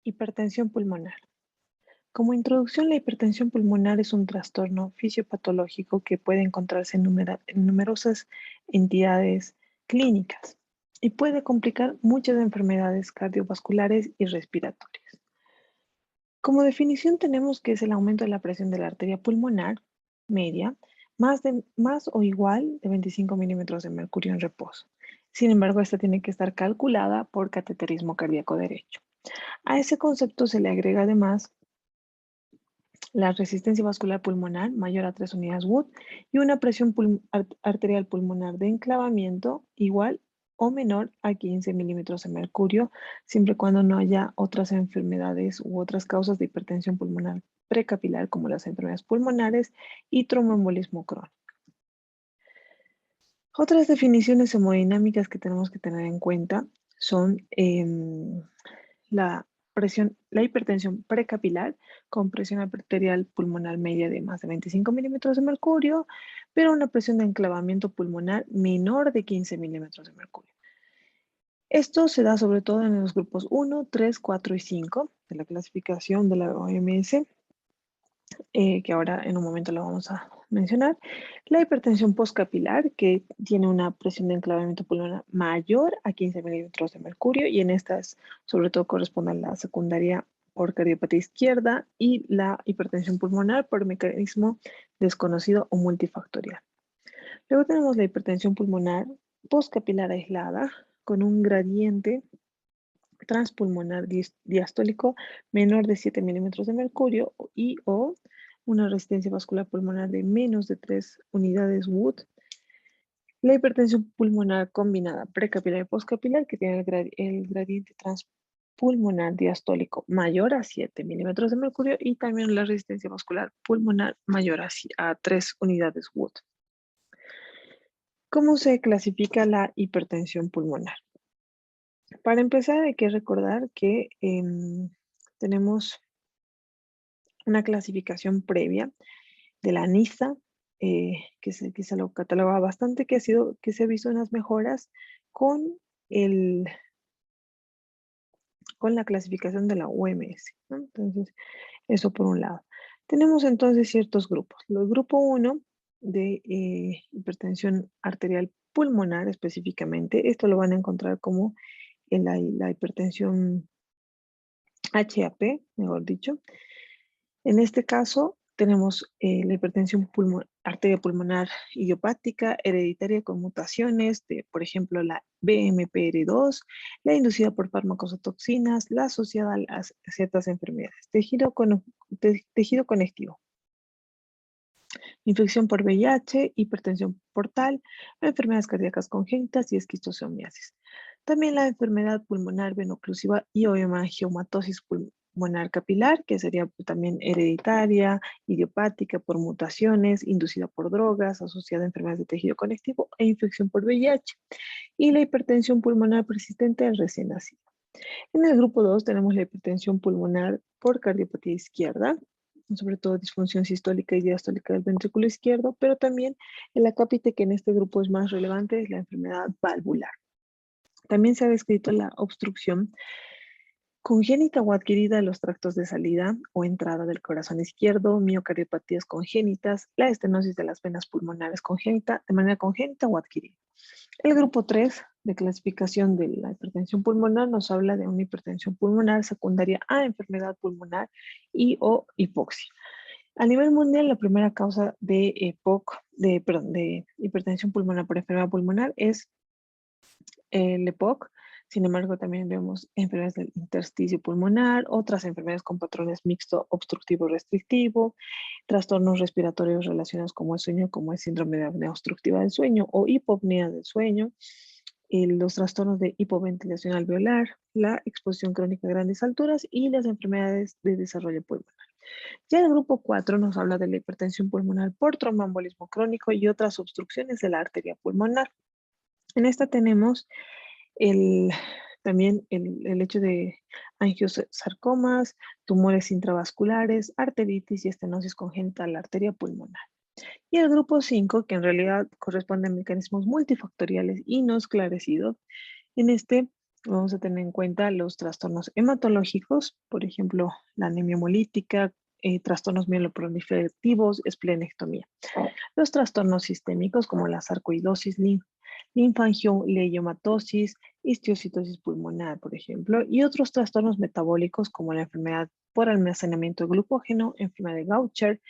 Hipertensión pulmonar. Como introducción, la hipertensión pulmonar es un trastorno fisiopatológico que puede encontrarse en numerosas entidades clínicas y puede complicar muchas enfermedades cardiovasculares y respiratorias. Como definición tenemos que es el aumento de la presión de la arteria pulmonar media más o igual de 25 milímetros de mercurio en reposo. Sin embargo, esta tiene que estar calculada por cateterismo cardíaco derecho. A ese concepto se le agrega además la resistencia vascular pulmonar mayor a 3 unidades Wood y una presión arterial pulmonar de enclavamiento igual o menor a 15 milímetros de mercurio, siempre y cuando no haya otras enfermedades u otras causas de hipertensión pulmonar precapilar, como las enfermedades pulmonares y tromboembolismo crónico. Otras definiciones hemodinámicas que tenemos que tener en cuenta son la hipertensión precapilar con presión arterial pulmonar media de más de 25 milímetros de mercurio, pero una presión de enclavamiento pulmonar menor de 15 milímetros de mercurio. Esto se da sobre todo en los grupos 1, 3, 4 y 5 de la clasificación de la OMS, que ahora en un momento lo vamos a mencionar. La hipertensión postcapilar, que tiene una presión de enclavamiento pulmonar mayor a 15 milímetros de mercurio, y en estas sobre todo corresponde a la secundaria por cardiopatía izquierda y la hipertensión pulmonar por mecanismo desconocido o multifactorial. Luego tenemos la hipertensión pulmonar postcapilar aislada con un gradiente transpulmonar diastólico menor de 7 milímetros de mercurio y o una resistencia vascular pulmonar de menos de 3 unidades Wood. La hipertensión pulmonar combinada precapilar y postcapilar que tiene el gradiente transpulmonar diastólico mayor a 7 milímetros de mercurio y también la resistencia vascular pulmonar mayor a 3 unidades Wood. ¿Cómo se clasifica la hipertensión pulmonar? Para empezar, hay que recordar que tenemos una clasificación previa de la NISA, que se lo cataloga bastante, que se ha visto unas mejoras con, el, con la clasificación de la OMS, ¿no? Entonces, eso por un lado. Tenemos entonces ciertos grupos. El grupo 1 de hipertensión arterial pulmonar específicamente, esto lo van a encontrar como en la hipertensión HAP, mejor dicho. En este caso, tenemos la hipertensión arteria pulmonar idiopática, hereditaria con mutaciones de, por ejemplo, la BMPR2, la inducida por fármacos o toxinas, la asociada a ciertas enfermedades, tejido conectivo, infección por VIH, hipertensión portal, enfermedades cardíacas congénitas y esquistosomiasis. También la enfermedad pulmonar veno-occlusiva y o hemangiomatosis pulmonar capilar, que sería también hereditaria, idiopática por mutaciones, inducida por drogas, asociada a enfermedades de tejido conectivo e infección por VIH. Y la hipertensión pulmonar persistente del recién nacido. En el grupo 2 tenemos la hipertensión pulmonar por cardiopatía izquierda, sobre todo disfunción sistólica y diastólica del ventrículo izquierdo, pero también el acápite que en este grupo es más relevante es la enfermedad valvular. También se ha descrito la obstrucción congénita o adquirida de los tractos de salida o entrada del corazón izquierdo, miocardiopatías congénitas, la estenosis de las venas pulmonares congénita, de manera congénita o adquirida. El grupo 3 de clasificación de la hipertensión pulmonar nos habla de una hipertensión pulmonar secundaria a enfermedad pulmonar y o hipoxia. A nivel mundial, la primera causa de de hipertensión pulmonar por enfermedad pulmonar es el EPOC. Sin embargo, también vemos enfermedades del intersticio pulmonar, otras enfermedades con patrones mixto obstructivo restrictivo, trastornos respiratorios relacionados con el sueño, como el síndrome de apnea obstructiva del sueño o hipopnea del sueño, los trastornos de hipoventilación alveolar, la exposición crónica a grandes alturas y las enfermedades de desarrollo pulmonar. Ya el grupo 4 nos habla de la hipertensión pulmonar por tromboembolismo crónico y otras obstrucciones de la arteria pulmonar. En esta tenemos también el hecho de angiosarcomas, tumores intravasculares, arteritis y estenosis congénita de la arteria pulmonar. Y el grupo 5, que en realidad corresponde a mecanismos multifactoriales y no esclarecidos, en este Vamos a tener en cuenta los trastornos hematológicos, por ejemplo, la anemia hemolítica, trastornos mieloproliferativos, esplenectomía. Los trastornos sistémicos como la sarcoidosis, linfangioleumiatosis, histiocytosis pulmonar, por ejemplo, y otros trastornos metabólicos como la enfermedad por almacenamiento de glucógeno, enfermedad de Gaucher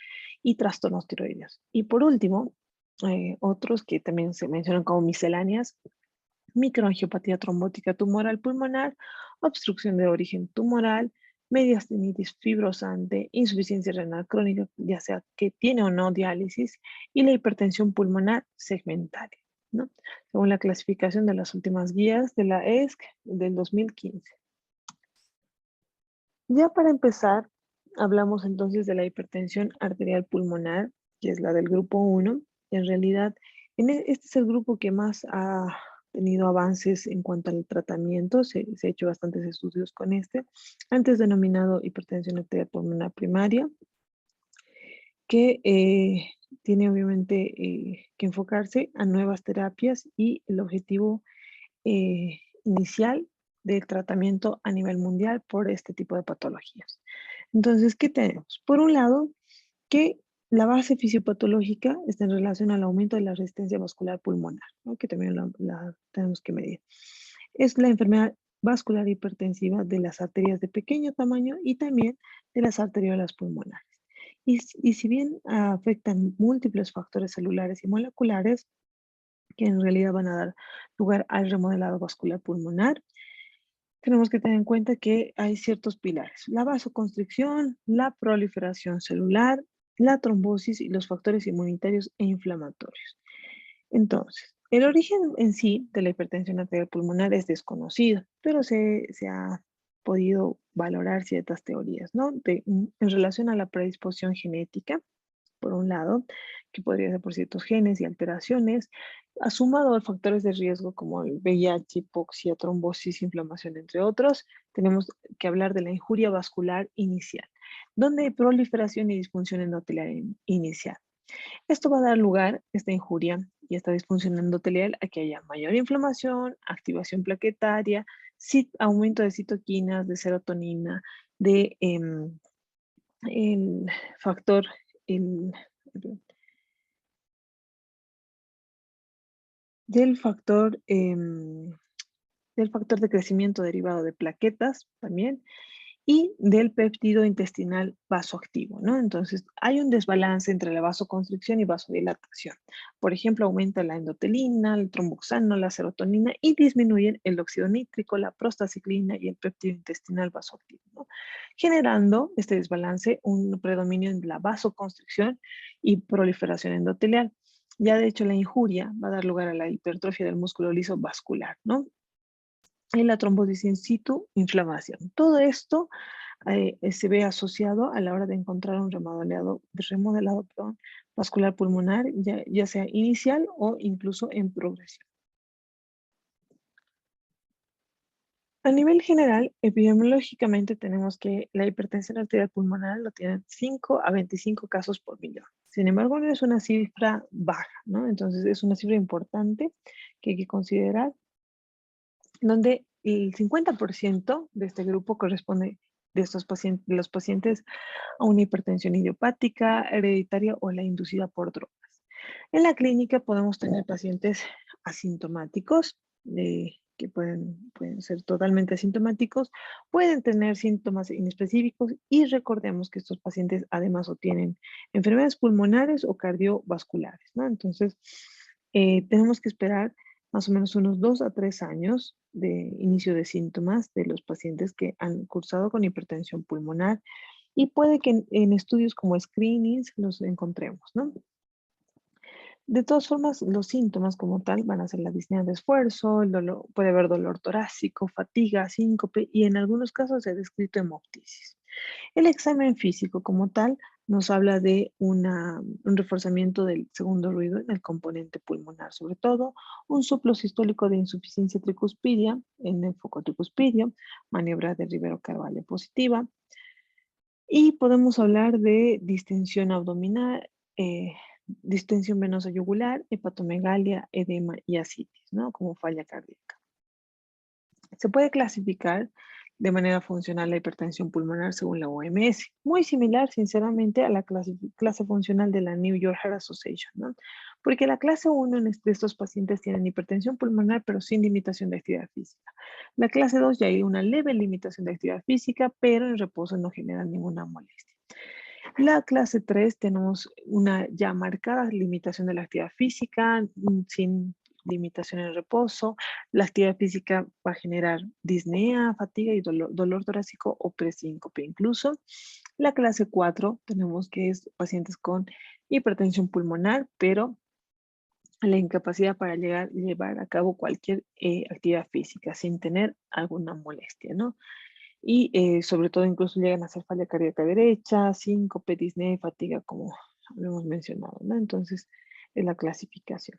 y trastornos tiroideos. Y por último, otros que también se mencionan como misceláneas, microangiopatía trombótica tumoral pulmonar, obstrucción de origen tumoral, mediastinitis fibrosante, insuficiencia renal crónica, ya sea que tiene o no diálisis, y la hipertensión pulmonar segmentaria, ¿no? Según la clasificación de las últimas guías de la ESC del 2015. Ya para empezar, hablamos entonces de la hipertensión arterial pulmonar, que es la del grupo 1. En realidad, este es el grupo que más ha tenido avances en cuanto al tratamiento. Se ha hecho bastantes estudios con este, antes denominado hipertensión arterial pulmonar primaria, que tiene obviamente que enfocarse a nuevas terapias y el objetivo inicial del tratamiento a nivel mundial por este tipo de patologías. Entonces, ¿qué tenemos? Por un lado, que la base fisiopatológica está en relación al aumento de la resistencia vascular pulmonar, ¿no? Que también la tenemos que medir. Es la enfermedad vascular hipertensiva de las arterias de pequeño tamaño y también de las arteriolas pulmonares. Y si bien afectan múltiples factores celulares y moleculares, que en realidad van a dar lugar al remodelado vascular pulmonar, tenemos que tener en cuenta que hay ciertos pilares: la vasoconstricción, la proliferación celular, la trombosis y los factores inmunitarios e inflamatorios. Entonces, el origen en sí de la hipertensión arterial pulmonar es desconocido, pero se ha podido valorar ciertas teorías, ¿no? En relación a la predisposición genética, por un lado, que podría ser por ciertos genes y alteraciones, sumado a factores de riesgo como el VIH, hipoxia, trombosis, inflamación, entre otros. Tenemos que hablar de la injuria vascular inicial, donde hay proliferación y disfunción endotelial inicial. Esto va a dar lugar, esta injuria y esta disfunción endotelial, a que haya mayor inflamación, activación plaquetaria, aumento de citoquinas, de serotonina, de el factor, el, del factor, del factor de crecimiento derivado de plaquetas también, y del péptido intestinal vasoactivo, ¿no? Entonces, hay un desbalance entre la vasoconstricción y vasodilatación. Por ejemplo, aumenta la endotelina, el tromboxano, la serotonina y disminuyen el óxido nítrico, la prostaciclina y el péptido intestinal vasoactivo, ¿no? Generando este desbalance un predominio en la vasoconstricción y proliferación endotelial. Ya de hecho, la injuria va a dar lugar a la hipertrofia del músculo liso vascular, ¿no? Y la trombosis in situ, inflamación. Todo esto se ve asociado a la hora de encontrar un remodelado vascular pulmonar, ya sea inicial o incluso en progresión. A nivel general, epidemiológicamente tenemos que la hipertensión arterial pulmonar lo tienen 5 a 25 casos por millón. Sin embargo, no es una cifra baja, ¿no? Entonces es una cifra importante que hay que considerar, donde el 50% de este grupo corresponde de estos pacientes, de los pacientes, a una hipertensión idiopática, hereditaria o la inducida por drogas. En la clínica podemos tener pacientes asintomáticos, que pueden ser totalmente asintomáticos, pueden tener síntomas inespecíficos, y recordemos que estos pacientes además o tienen enfermedades pulmonares o cardiovasculares, ¿no? Entonces, tenemos que esperar más o menos unos 2 a 3 años de inicio de síntomas de los pacientes que han cursado con hipertensión pulmonar, y puede que en estudios como screenings los encontremos, ¿no? De todas formas, los síntomas como tal van a ser la disnea de esfuerzo, el dolor, puede haber dolor torácico, fatiga, síncope y en algunos casos se ha descrito hemoptisis. El examen físico como tal nos habla de un reforzamiento del segundo ruido en el componente pulmonar, sobre todo un soplo sistólico de insuficiencia tricuspidia en el foco tricuspidio, maniobra de Rivero-Carvalho positiva, y podemos hablar de distensión abdominal, distensión venosa yugular, hepatomegalia, edema y ascitis, ¿no? Como falla cardíaca. Se puede clasificar de manera funcional la hipertensión pulmonar según la OMS, muy similar, sinceramente, a la clase funcional de la New York Heart Association, ¿no? Porque la clase 1 de estos pacientes tienen hipertensión pulmonar, pero sin limitación de actividad física. La clase 2 ya hay una leve limitación de actividad física, pero en reposo no genera ninguna molestia. La clase 3 tenemos una ya marcada limitación de la actividad física, sin limitación en reposo. La actividad física va a generar disnea, fatiga y dolor torácico o presíncope incluso. La clase 4 tenemos que es pacientes con hipertensión pulmonar, pero la incapacidad para llevar a cabo cualquier actividad física sin tener alguna molestia, ¿no? Y sobre todo incluso llegan a hacer falla cardíaca derecha, síncope, disnea y fatiga, como lo hemos mencionado, ¿no? Entonces, es la clasificación.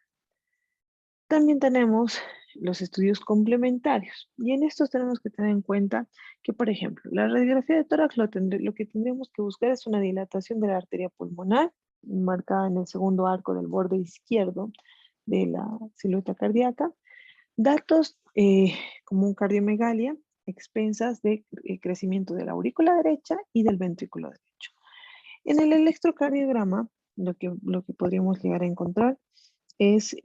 También tenemos los estudios complementarios y en estos tenemos que tener en cuenta que, por ejemplo, la radiografía de tórax lo que tendremos que buscar es una dilatación de la arteria pulmonar marcada en el segundo arco del borde izquierdo de la silueta cardíaca, datos como un cardiomegalia, expensas de crecimiento de la aurícula derecha y del ventrículo derecho. En el electrocardiograma, lo que podríamos llegar a encontrar es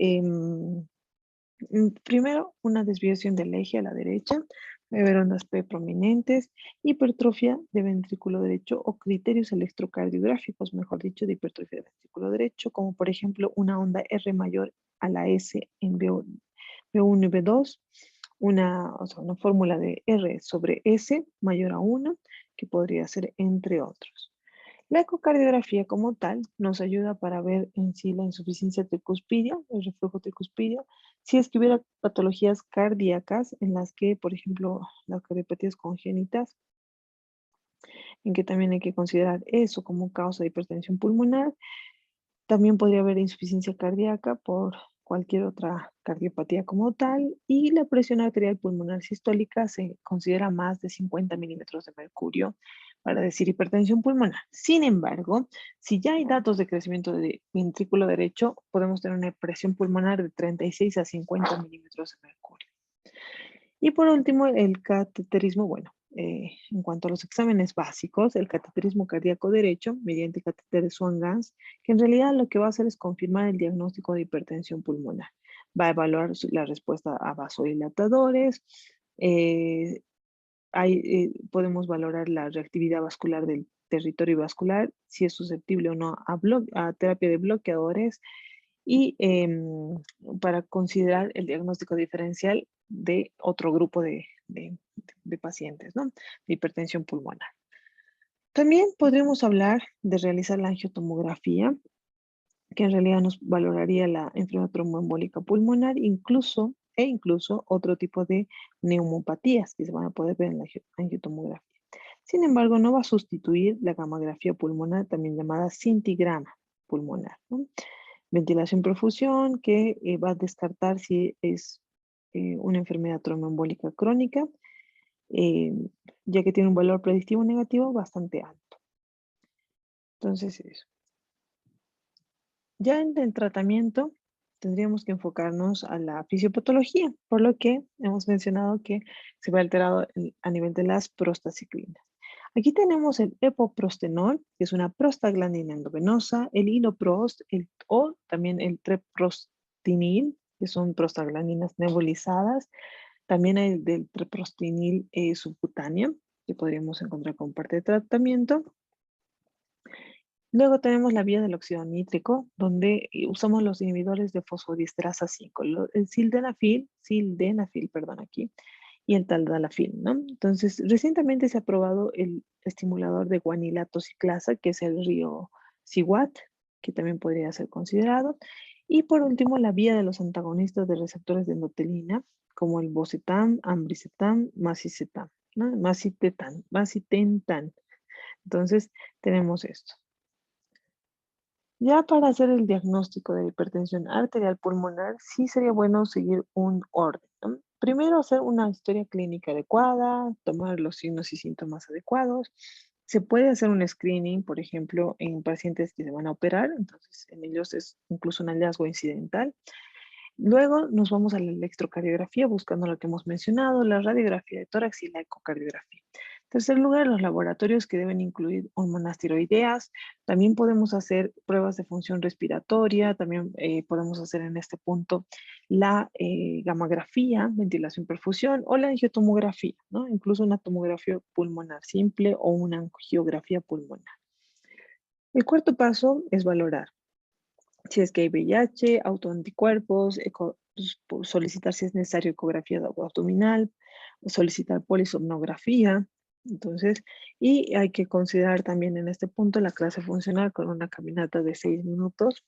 primero una desviación del eje a la derecha, ver ondas P prominentes, hipertrofia de ventrículo derecho o criterios electrocardiográficos, mejor dicho, de hipertrofia de ventrículo derecho, como por ejemplo una onda R mayor a la S en B1 y B2, o sea, una fórmula de R sobre S mayor a 1, que podría ser entre otros. La ecocardiografía como tal nos ayuda para ver en sí la insuficiencia tricuspidia, el reflujo tricuspidio, si es que hubiera patologías cardíacas en las que, por ejemplo, las cardiopatías congénitas, en que también hay que considerar eso como causa de hipertensión pulmonar. También podría haber insuficiencia cardíaca por cualquier otra cardiopatía como tal, y la presión arterial pulmonar sistólica se considera más de 50 milímetros de mercurio para decir hipertensión pulmonar. Sin embargo, si ya hay datos de crecimiento de ventrículo derecho, podemos tener una presión pulmonar de 36 a 50 milímetros de mercurio. Y por último, el cateterismo, bueno, en cuanto a los exámenes básicos, el cateterismo cardíaco derecho, mediante catéter de Swan-Ganz, que en realidad lo que va a hacer es confirmar el diagnóstico de hipertensión pulmonar. Va a evaluar la respuesta a vasodilatadores, eh, podemos valorar la reactividad vascular del territorio vascular, si es susceptible o no a terapia de bloqueadores, y para considerar el diagnóstico diferencial de otro grupo de pacientes, ¿no? De hipertensión pulmonar. También podríamos hablar de realizar la angiotomografía, que en realidad nos valoraría la enfermedad tromboembólica pulmonar, incluso otro tipo de neumopatías que se van a poder ver en la angiotomografía. Sin embargo, no va a sustituir la gamografía pulmonar, también llamada cintigrama pulmonar, ¿no? Ventilación perfusión, que va a descartar si es una enfermedad tromboembólica crónica, eh, ya que tiene un valor predictivo negativo bastante alto. Entonces, eso. Ya en el tratamiento tendríamos que enfocarnos a la fisiopatología, por lo que hemos mencionado que se ve alterado a nivel de las prostaciclinas. Aquí tenemos el epoprostenol, que es una prostaglandina endovenosa, el iloprost, o también el treprostinil, que son prostaglandinas nebulizadas. También hay del treprostinil subcutáneo, que podríamos encontrar como parte de tratamiento. Luego tenemos la vía del óxido nítrico, donde usamos los inhibidores de fosfodiesterasa 5, el sildenafil, perdón, aquí, y el taldalafil, ¿no? Entonces, recientemente se ha aprobado el estimulador de guanilato ciclasa, que es el río Ciguat, que también podría ser considerado. Y por último, la vía de los antagonistas de receptores de endotelina, como el bocetam, ambricetam, macicetam, ¿no? Macitentan. Entonces, tenemos esto. Ya para hacer el diagnóstico de hipertensión arterial pulmonar, sí sería bueno seguir un orden, ¿no? Primero hacer una historia clínica adecuada, tomar los signos y síntomas adecuados. Se puede hacer un screening, por ejemplo, en pacientes que se van a operar, entonces en ellos es incluso un hallazgo incidental. Luego nos vamos a la electrocardiografía buscando lo que hemos mencionado, la radiografía de tórax y la ecocardiografía. En tercer lugar, los laboratorios que deben incluir hormonas tiroideas. También podemos hacer pruebas de función respiratoria, también podemos hacer en este punto la gamografía, ventilación perfusión o la angiotomografía, ¿no? Incluso una tomografía pulmonar simple o una angiografía pulmonar. El cuarto paso es valorar si es que hay VIH, autoanticuerpos, solicitar si es necesario ecografía abdominal, solicitar polisomnografía. Entonces, y hay que considerar también en este punto la clase funcional con una caminata de 6 minutos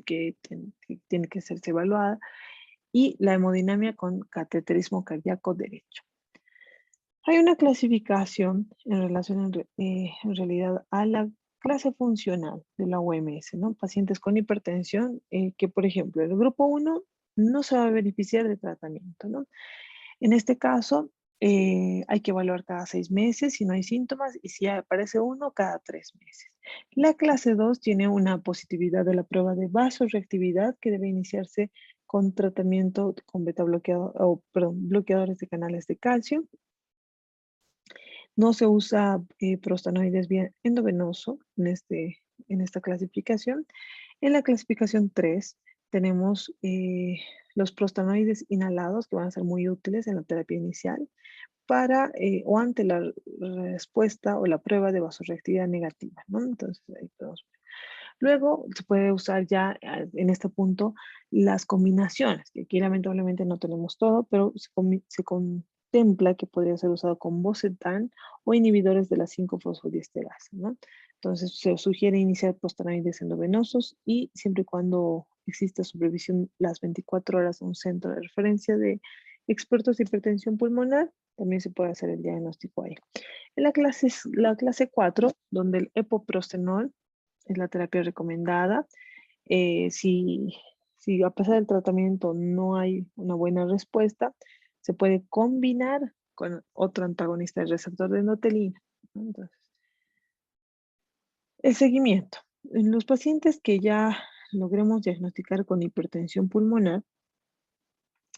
que tiene que serse evaluada y la hemodinamia con cateterismo cardíaco derecho. Hay una clasificación en relación en realidad a la clase funcional de la OMS, ¿no? Pacientes con hipertensión, que por ejemplo, el grupo 1 no se va a beneficiar de tratamiento, ¿no? En este caso, hay que evaluar cada 6 meses si no hay síntomas y si aparece uno cada 3 meses. La clase 2 tiene una positividad de la prueba de vasoreactividad que debe iniciarse con tratamiento con beta bloqueador, o, perdón, bloqueadores de canales de calcio. No se usa prostanoides vía endovenoso en esta clasificación. En la clasificación 3 tenemos los prostanoides inhalados que van a ser muy útiles en la terapia inicial para o ante la respuesta o la prueba de vasoreactividad negativa, ¿no? Entonces ahí podemos ver. Luego se puede usar ya en este punto las combinaciones, que aquí lamentablemente no tenemos todo, pero se contempla que podría ser usado con Bocetan o inhibidores de la 5-fosfodiesterasa, ¿no? Entonces se sugiere iniciar prostanoides endovenosos y siempre y cuando exista supervisión las 24 horas de un centro de referencia de expertos de hipertensión pulmonar, también se puede hacer el diagnóstico ahí. En la clase 4, donde el epoprostenol es la terapia recomendada. Si a pesar del tratamiento no hay una buena respuesta, se puede combinar con otro antagonista del receptor de endotelina, ¿no? Entonces, el seguimiento. En los pacientes que ya logremos diagnosticar con hipertensión pulmonar,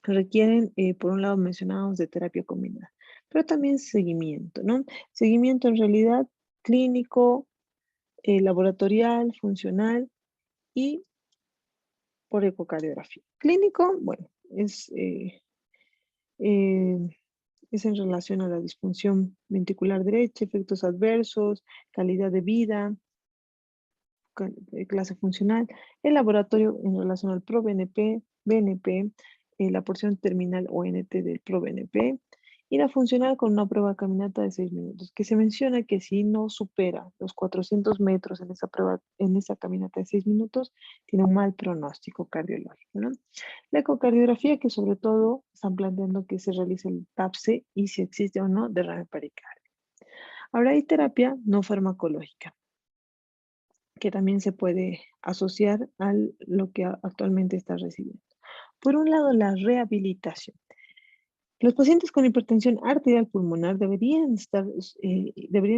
requieren, por un lado, mencionados de terapia combinada, pero también seguimiento, ¿no? Seguimiento en realidad clínico, laboratorial, funcional y por ecocardiografía. Clínico, bueno, eh, es en relación a la disfunción ventricular derecha, efectos adversos, calidad de vida, clase funcional. El laboratorio en relación al ProBNP, BNP, la porción terminal ONT del ProBNP y la funcional con una prueba de caminata de 6 minutos, que se menciona que si no supera los 400 metros en esa prueba, en esa caminata de 6 minutos, tiene un mal pronóstico cardiológico, ¿no? La ecocardiografía, que sobre todo están planteando que se realice el TAPSE y si existe o no derrame pericardio. Ahora hay terapia no farmacológica, que también se puede asociar a lo que actualmente está recibiendo. Por un lado, la rehabilitación. Los pacientes con hipertensión arterial pulmonar deberían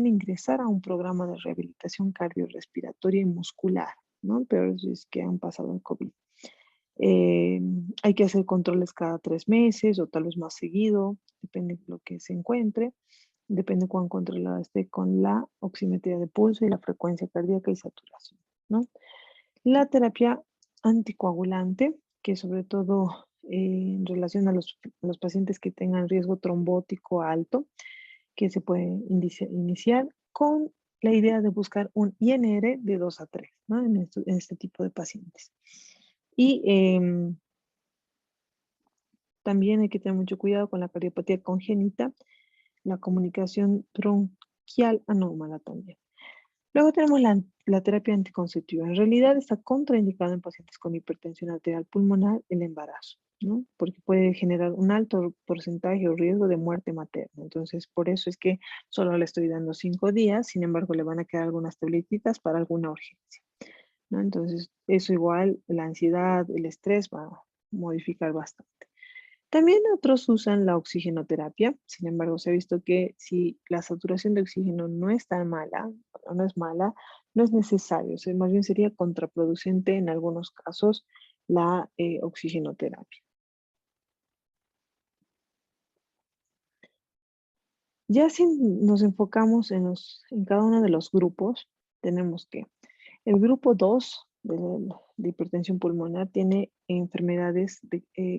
ingresar a un programa de rehabilitación cardiorrespiratoria y muscular, ¿no? Pero si es que han pasado el COVID. Hay que hacer controles cada 3 meses o tal vez más seguido, depende de lo que se encuentre, depende cuán controlada esté con la oximetría de pulso y la frecuencia cardíaca y saturación, ¿no? La terapia anticoagulante, que sobre todo en relación a los pacientes que tengan riesgo trombótico alto, que se puede iniciar con la idea de buscar un INR de 2 a 3, ¿no? En este tipo de pacientes. Y también hay que tener mucho cuidado con la cardiopatía congénita, la comunicación bronquial anómala también. Luego tenemos la terapia anticonceptiva. En realidad está contraindicada en pacientes con hipertensión arterial pulmonar el embarazo, ¿no? Porque puede generar un alto porcentaje o riesgo de muerte materna. Entonces, por eso es que solo le estoy dando 5 días, sin embargo, le van a quedar algunas tabletitas para alguna urgencia, ¿no? Entonces, eso igual, la ansiedad, el estrés va a modificar bastante. También otros usan la oxigenoterapia, sin embargo, se ha visto que si la saturación de oxígeno no es tan mala, o no es mala, no es necesario, o sea, más bien sería contraproducente en algunos casos la oxigenoterapia. Ya si nos enfocamos en cada uno de los grupos, tenemos que el grupo 2 de hipertensión pulmonar tiene enfermedades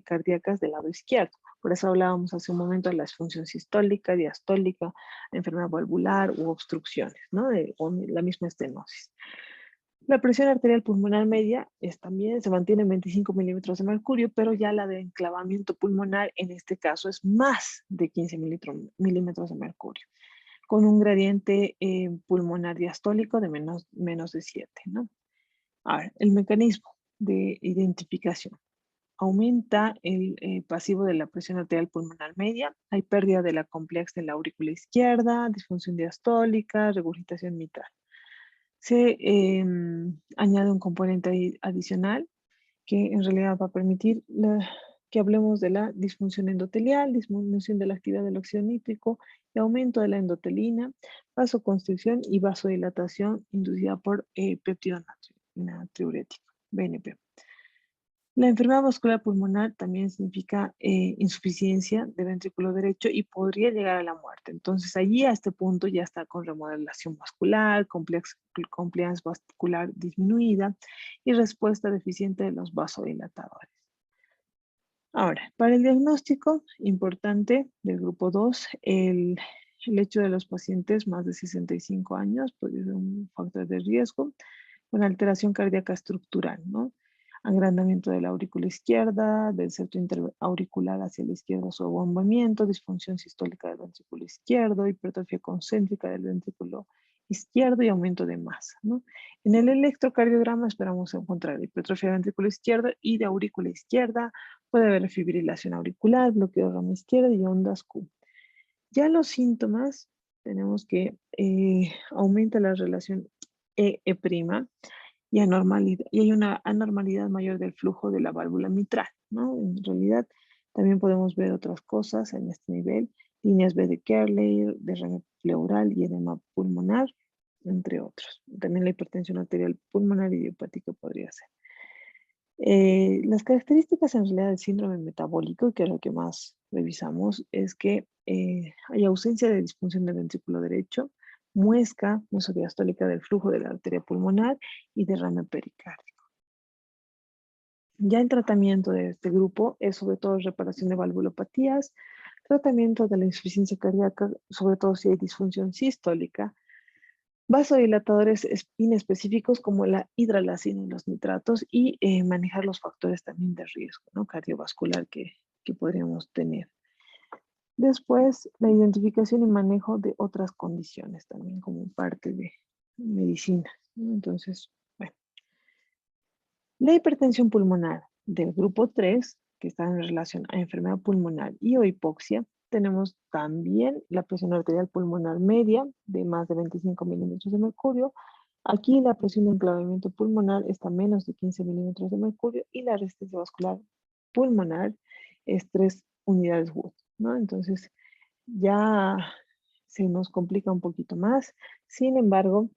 cardíacas del lado izquierdo. Por eso hablábamos hace un momento de la disfunción sistólica, diastólica, enfermedad valvular u obstrucciones, ¿no? O la misma estenosis. La presión arterial pulmonar media también se mantiene en 25 milímetros de mercurio, pero ya la de enclavamiento pulmonar en este caso es más de 15 milímetros de mercurio, con un gradiente pulmonar diastólico de menos de 7, ¿no? Ahora, el mecanismo de identificación. Aumenta el pasivo de la presión arterial pulmonar media, hay pérdida de la complex de la aurícula izquierda, disfunción diastólica, regurgitación mitral. Se añade un componente adicional que en realidad va a permitir que hablemos de la disfunción endotelial, disminución de la actividad del óxido nítrico y aumento de la endotelina, vasoconstricción y vasodilatación inducida por péptido natriurético, BNP. La enfermedad vascular pulmonar también significa insuficiencia del ventrículo derecho y podría llegar a la muerte. Entonces, allí a este punto ya está con remodelación vascular, compliance vascular disminuida y respuesta deficiente de los vasodilatadores. Ahora, para el diagnóstico importante del grupo 2, el hecho de los pacientes más de 65 años puede ser un factor de riesgo con alteración cardíaca estructural, ¿no? Agrandamiento de la aurícula izquierda, del septo interauricular hacia la izquierda, su abombamiento, disfunción sistólica del ventrículo izquierdo, hipertrofia concéntrica del ventrículo izquierdo y aumento de masa, ¿no? En el electrocardiograma esperamos encontrar hipertrofia del ventrículo izquierdo y de aurícula izquierda, puede haber fibrilación auricular, bloqueo de rama izquierda y ondas Q. Ya los síntomas, tenemos que aumenta la relación E' y anormalidad, y hay una anormalidad mayor del flujo de la válvula mitral, ¿no? En realidad, también podemos ver otras cosas en este nivel, líneas B de Kerley, derrame pleural y edema pulmonar, entre otros. También la hipertensión arterial pulmonar idiopática podría ser. Las características en realidad del síndrome metabólico, que es lo que más revisamos, es que hay ausencia de disfunción del ventrículo derecho, muesca mesodiastólica del flujo de la arteria pulmonar y derrame pericárdico. Ya en tratamiento de este grupo es sobre todo reparación de valvulopatías, tratamiento de la insuficiencia cardíaca, sobre todo si hay disfunción sistólica, vasodilatadores inespecíficos como la hidralazina y los nitratos y manejar los factores también de riesgo, ¿no? Cardiovascular que podríamos tener. Después, la identificación y manejo de otras condiciones también como parte de medicina, ¿no? Entonces, bueno. La hipertensión pulmonar del grupo 3, que está en relación a enfermedad pulmonar y o hipoxia, tenemos también la presión arterial pulmonar media de más de 25 milímetros de mercurio. Aquí la presión de enclavamiento pulmonar está a menos de 15 milímetros de mercurio y la resistencia vascular pulmonar es 3 unidades Wood, ¿no? Entonces, ya se nos complica un poquito más. Sin embargo,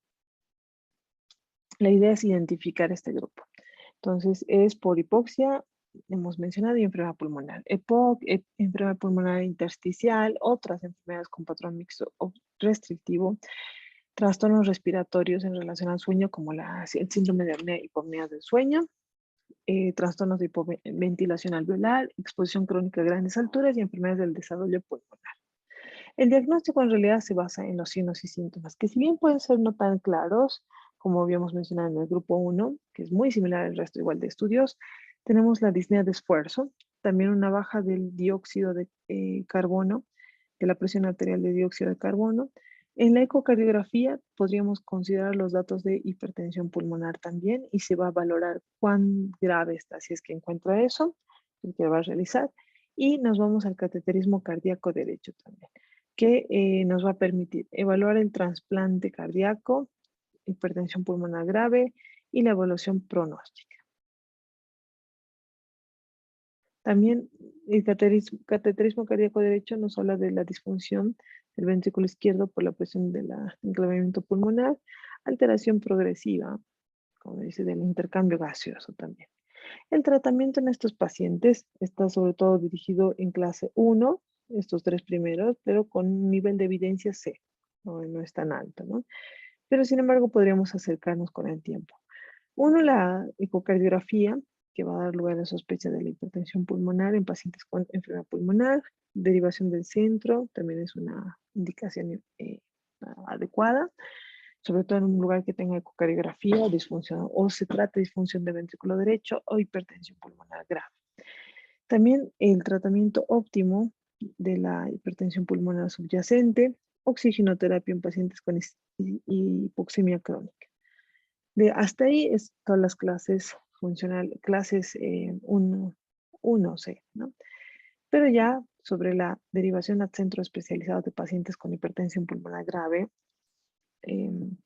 la idea es identificar este grupo. Entonces, es por hipoxia, hemos mencionado, y enfermedad pulmonar. EPOC, enfermedad pulmonar intersticial, otras enfermedades con patrón mixto o restrictivo, trastornos respiratorios en relación al sueño, como el síndrome de apnea y hipopnea del sueño, trastornos de hipoventilación alveolar, exposición crónica a grandes alturas y enfermedades del desarrollo pulmonar. El diagnóstico en realidad se basa en los signos y síntomas, que si bien pueden ser no tan claros, como habíamos mencionado en el grupo 1, que es muy similar al resto igual de estudios, tenemos la disnea de esfuerzo, también una baja del dióxido de carbono, de la presión arterial de dióxido de carbono. En la ecocardiografía podríamos considerar los datos de hipertensión pulmonar también y se va a valorar cuán grave está, si es que encuentra eso, el que va a realizar. Y nos vamos al cateterismo cardíaco derecho también, que nos va a permitir evaluar el trasplante cardíaco, hipertensión pulmonar grave y la evaluación pronóstica. También el cateterismo cardíaco derecho nos habla de la disfunción del ventrículo izquierdo por la presión del enclavamiento pulmonar, alteración progresiva, como dice, del intercambio gaseoso también. El tratamiento en estos pacientes está sobre todo dirigido en clase 1, estos 3 primeros, pero con un nivel de evidencia C, no es tan alto, ¿no? Pero sin embargo podríamos acercarnos con el tiempo. Uno, la ecocardiografía, que va a dar lugar a sospecha de la hipertensión pulmonar en pacientes con enfermedad pulmonar, derivación del centro, también es una indicación adecuada, sobre todo en un lugar que tenga ecocardiografía o disfunción, o se trata de disfunción del ventrículo derecho o hipertensión pulmonar grave. También el tratamiento óptimo de la hipertensión pulmonar subyacente, oxigenoterapia en pacientes con hipoxemia crónica. Hasta ahí es todas las clases clases 1C, ¿no? Pero ya sobre la derivación a centro especializado de pacientes con hipertensión pulmonar grave, em,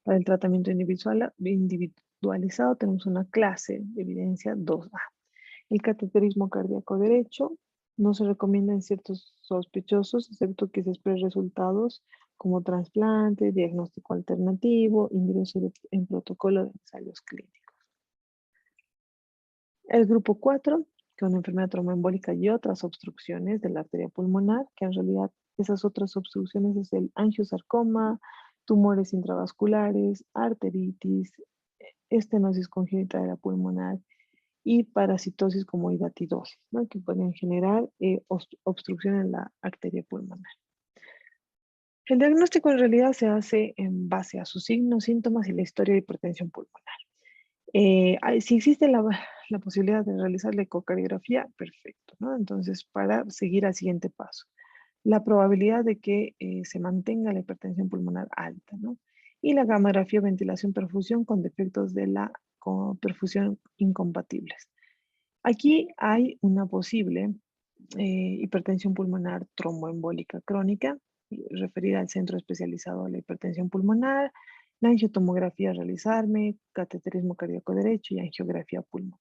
para el tratamiento individualizado tenemos una clase de evidencia 2A. El cateterismo cardíaco derecho no se recomienda en ciertos sospechosos, excepto que se esperen resultados como trasplante, diagnóstico alternativo, ingreso en protocolo de ensayos clínicos. El grupo 4, con enfermedad tromboembólica y otras obstrucciones de la arteria pulmonar, que en realidad esas otras obstrucciones es el angiosarcoma, tumores intravasculares, arteritis, estenosis congénita de la pulmonar y parasitosis como hidatidosis, ¿no? Que pueden generar obstrucción en la arteria pulmonar. El diagnóstico en realidad se hace en base a sus signos, síntomas y la historia de hipertensión pulmonar. Si existe la posibilidad de realizar la ecocardiografía, perfecto, ¿no? Entonces, para seguir al siguiente paso. La probabilidad de que se mantenga la hipertensión pulmonar alta, ¿no? Y la gamografía, ventilación, perfusión con defectos de la perfusión incompatibles. Aquí hay una posible hipertensión pulmonar tromboembólica crónica, referida al centro especializado de la hipertensión pulmonar, la angiotomografía a realizarme, cateterismo cardíaco derecho y angiografía pulmonar.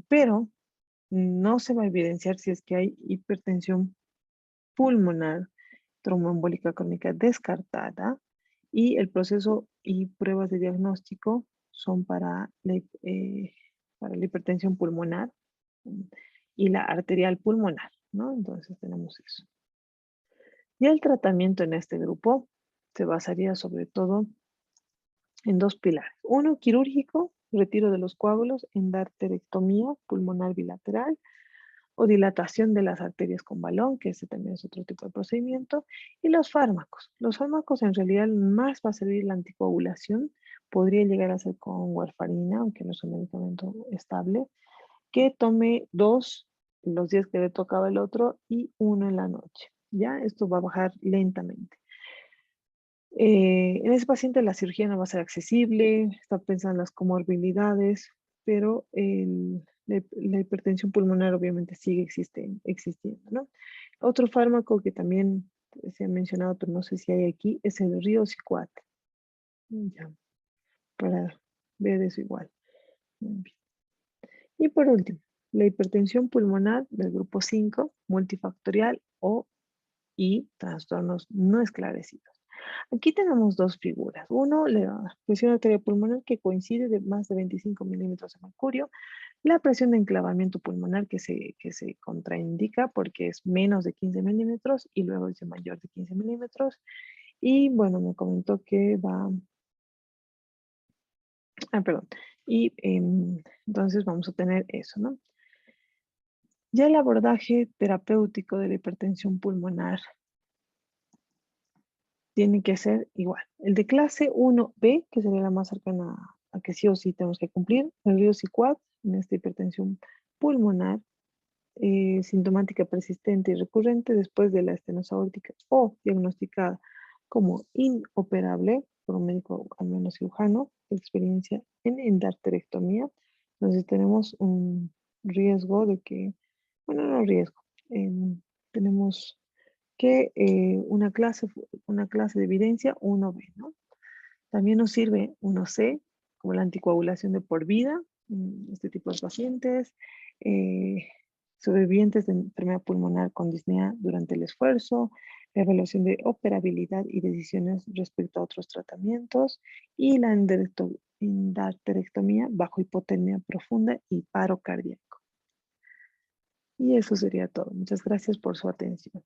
Pero no se va a evidenciar si es que hay hipertensión pulmonar tromboembólica crónica descartada y el proceso y pruebas de diagnóstico son para la hipertensión pulmonar y la arterial pulmonar, ¿no? Entonces tenemos eso. Y el tratamiento en este grupo se basaría sobre todo en dos pilares. Uno, quirúrgico, retiro de los coágulos, endarterectomía pulmonar bilateral o dilatación de las arterias con balón, que ese también es otro tipo de procedimiento. Y los fármacos. Los fármacos en realidad más va a servir la anticoagulación. Podría llegar a ser con warfarina, aunque no es un medicamento estable, que tome 2 los días que le tocaba el otro y 1 en la noche. ¿Ya? Esto va a bajar lentamente. En ese paciente la cirugía no va a ser accesible, está pensando en las comorbilidades, pero la hipertensión pulmonar obviamente sigue existiendo, ¿no? Otro fármaco que también se ha mencionado, pero no sé si hay aquí, es el Riocicuat. Ya, para ver eso igual. Muy bien. Y por último, la hipertensión pulmonar del grupo 5, multifactorial y trastornos no esclarecidos. Aquí tenemos dos figuras. Uno, la presión arterial pulmonar que coincide de más de 25 milímetros de mercurio. La presión de enclavamiento pulmonar que se contraindica porque es menos de 15 milímetros y luego dice mayor de 15 milímetros. Y bueno, me comentó que va, perdón. Y entonces vamos a tener eso, ¿no? Ya el abordaje terapéutico de la hipertensión pulmonar tiene que ser igual. El de clase 1B, que sería la más cercana a que sí o sí tenemos que cumplir, el Riocicuat, en esta hipertensión pulmonar, sintomática persistente y recurrente después de la estenosis aórtica o diagnosticada como inoperable por un médico, al menos cirujano, de experiencia en endarterectomía. Entonces tenemos un riesgo de que, bueno, no riesgo, tenemos que una clase de evidencia 1B, ¿no? También nos sirve 1C, como la anticoagulación de por vida en este tipo de pacientes, eh, sobrevivientes de enfermedad pulmonar con disnea durante el esfuerzo, la evaluación de operabilidad y decisiones respecto a otros tratamientos y la endarterectomía bajo hipotermia profunda y paro cardíaco. Y eso sería todo. Muchas gracias por su atención.